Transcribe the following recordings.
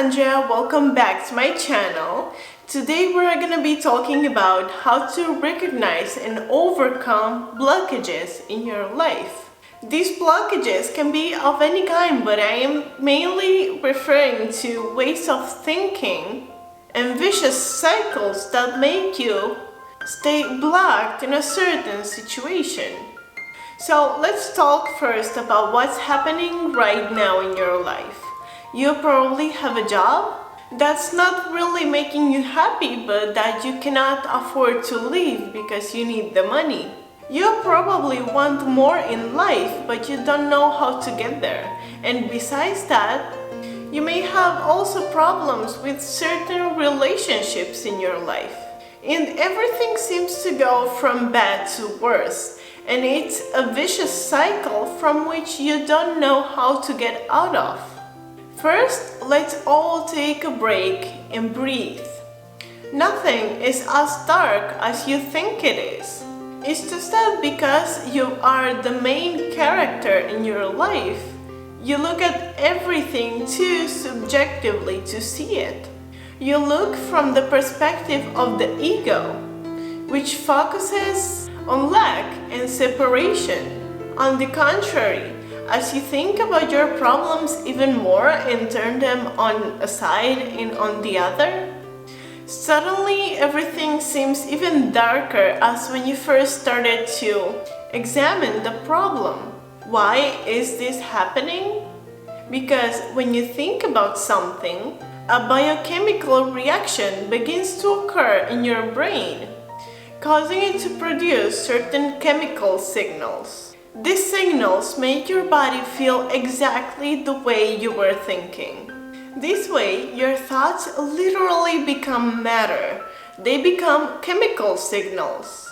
Andrea, welcome back to my channel. Today we're going to be talking about how to recognize and overcome blockages in your life. These blockages can be of any kind, but I am mainly referring to ways of thinking and vicious cycles that make you stay blocked in a certain situation. So let's talk first about what's happening right now in your life. You probably have a job that's not really making you happy, but that you cannot afford to leave because you need the money. You probably want more in life, but you don't know how to get there. And besides that, you may have also problems with certain relationships in your life. And everything seems to go from bad to worse. And it's a vicious cycle from which you don't know how to get out of. First, let's all take a break and breathe. Nothing is as dark as you think it is. It's just that because you are the main character in your life, you look at everything too subjectively to see it. You look from the perspective of the ego, which focuses on lack and separation. On the contrary, as you think about your problems even more and turn them on a side and on the other, suddenly everything seems even darker as when you first started to examine the problem. Why is this happening? Because when you think about something, a biochemical reaction begins to occur in your brain, causing it to produce certain chemical signals. These signals make your body feel exactly the way you were thinking. This way, your thoughts literally become matter. They become chemical signals.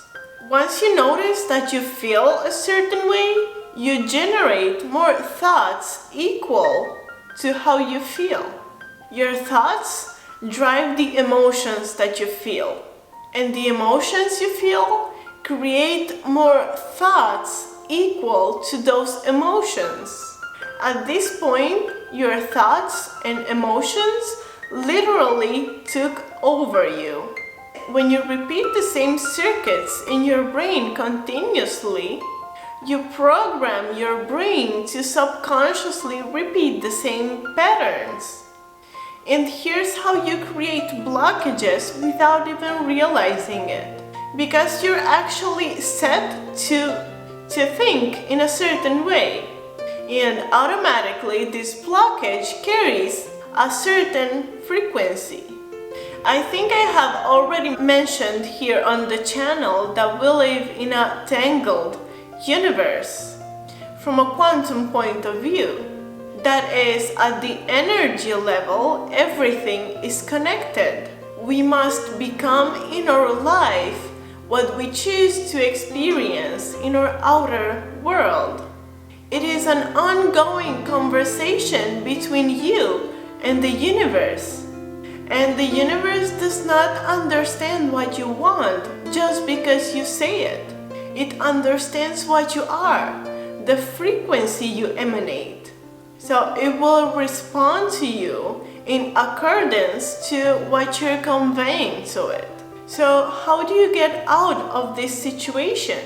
Once you notice that you feel a certain way, you generate more thoughts equal to how you feel. Your thoughts drive the emotions that you feel, and the emotions you feel create more thoughts equal to those emotions. At this point, your thoughts and emotions literally took over you. When you repeat the same circuits in your brain continuously, you program your brain to subconsciously repeat the same patterns. And here's how you create blockages without even realizing it. Because you're actually set to think in a certain way. And automatically this blockage carries a certain frequency. I think I have already mentioned here on the channel that we live in a tangled universe. From a quantum point of view, that is, at the energy level, everything is connected. We must become in our life what we choose to experience in our outer world. It is an ongoing conversation between you and the universe. And the universe does not understand what you want just because you say it. It understands what you are, the frequency you emanate. So it will respond to you in accordance to what you're conveying to it. So how do you get out of this situation?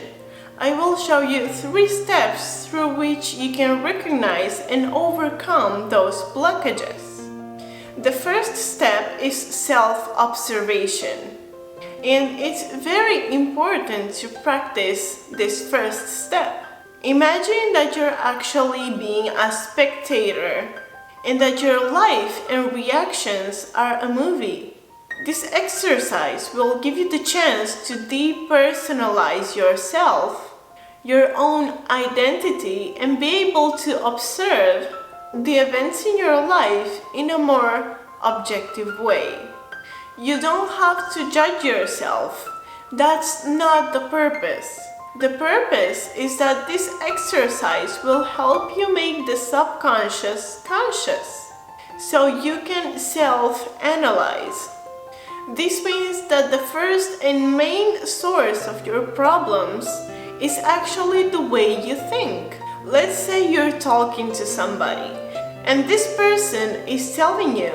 I will show you 3 steps through which you can recognize and overcome those blockages. The first step is self-observation. And it's very important to practice this first step. Imagine that you're actually being a spectator and that your life and reactions are a movie. This exercise will give you the chance to depersonalize yourself, your own identity, and be able to observe the events in your life in a more objective way. You don't have to judge yourself. That's not the purpose. The purpose is that this exercise will help you make the subconscious conscious, so you can self-analyze. This means that the first and main source of your problems is actually the way you think. Let's say you're talking to somebody and this person is telling you,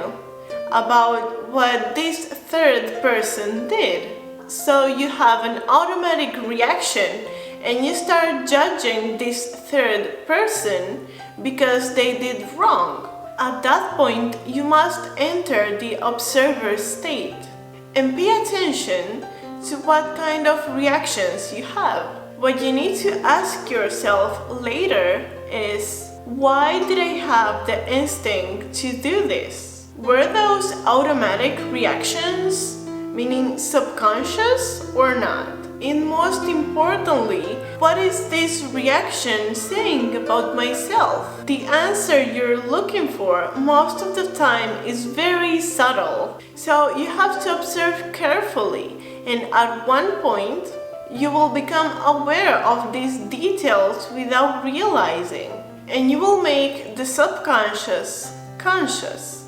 about what this third person did. So you have an automatic reaction and you start judging this third person because they did wrong. At that point, you must enter the observer state and pay attention to what kind of reactions you have. What you need to ask yourself later is, why did I have the instinct to do this? Were those automatic reactions, meaning subconscious, or not? And most importantly, what is this reaction saying about myself? The answer you're looking for most of the time is very subtle, so you have to observe carefully, and at one point, you will become aware of these details without realizing, and you will make the subconscious conscious,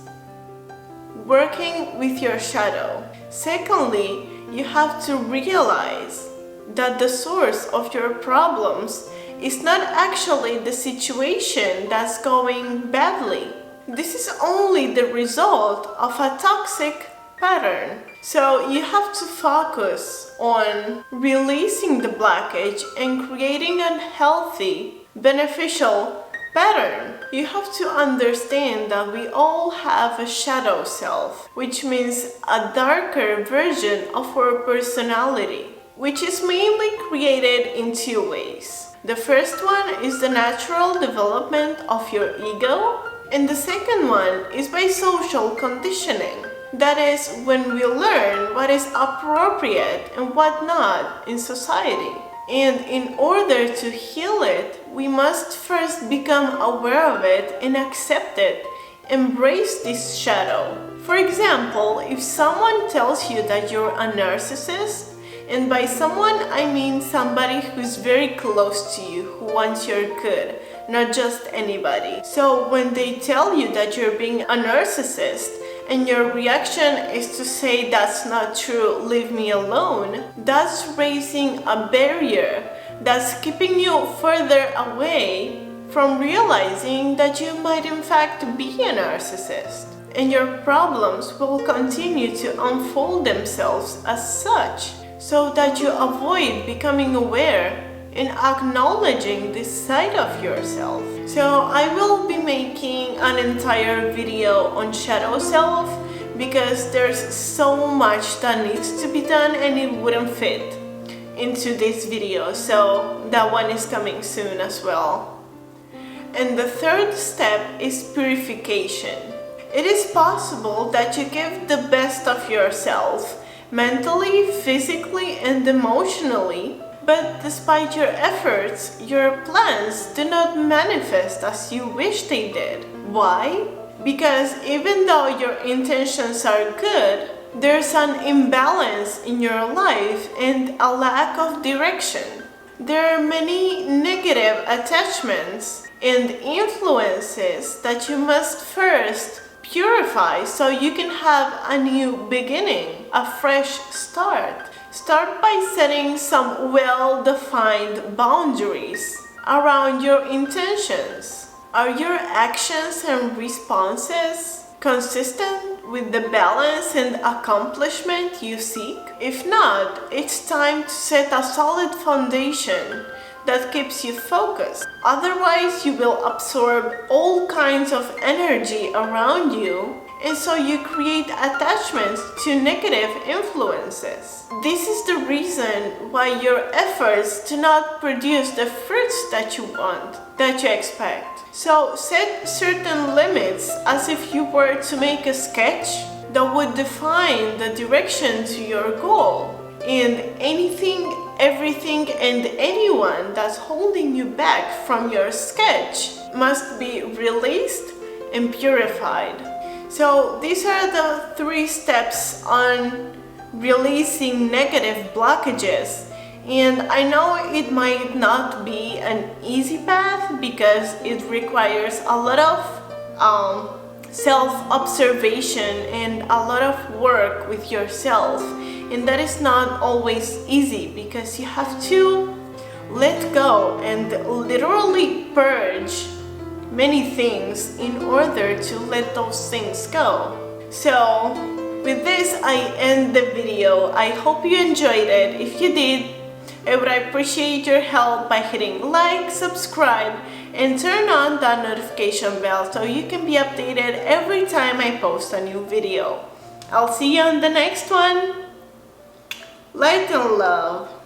working with your shadow. Secondly, you have to realize that the source of your problems is not actually the situation that's going badly. This is only the result of a toxic pattern. So you have to focus on releasing the blockage and creating a healthy, beneficial pattern. You have to understand that we all have a shadow self, which means a darker version of our personality, which is mainly created in two ways. The first one is the natural development of your ego, and the second one is by social conditioning. That is when we learn what is appropriate and what not in society. And in order to heal it, we must first become aware of it and accept it, embrace this shadow. For example, if someone tells you that you're a narcissist, and by someone I mean somebody who's very close to you, who wants your good, not just anybody. So when they tell you that you're being a narcissist, and your reaction is to say that's not true, leave me alone, that's raising a barrier that's keeping you further away from realizing that you might in fact be a narcissist. And your problems will continue to unfold themselves as such, so that you avoid becoming aware and acknowledging this side of yourself. So I will be making an entire video on shadow self because there's so much that needs to be done and it wouldn't fit into this video, so that one is coming soon as well. And the third step is purification. It is possible that you give the best of yourself mentally, physically, and emotionally, but despite your efforts, your plans do not manifest as you wish they did. Why? Because even though your intentions are good, there's an imbalance in your life and a lack of direction. There are many negative attachments and influences that you must first purify so you can have a new beginning, a fresh start. Start by setting some well-defined boundaries around your intentions. Are your actions and responses consistent with the balance and accomplishment you seek? If not, it's time to set a solid foundation that keeps you focused. Otherwise, you will absorb all kinds of energy around you, and so you create attachments to negative influences. This is the reason why your efforts do not produce the fruits that you want, that you expect. So set certain limits as if you were to make a sketch that would define the direction to your goal. And anything, everything, and anyone that's holding you back from your sketch must be released and purified. So these are the 3 steps on releasing negative blockages. And I know it might not be an easy path because it requires a lot of self-observation and a lot of work with yourself. And that is not always easy because you have to let go and literally purge many things in order to let those things go. So with this, I end the video. I hope you enjoyed it. If you did, I would appreciate your help by hitting like, subscribe, and turn on that notification bell so you can be updated every time I post a new video. I'll see you on the next one. Light and love.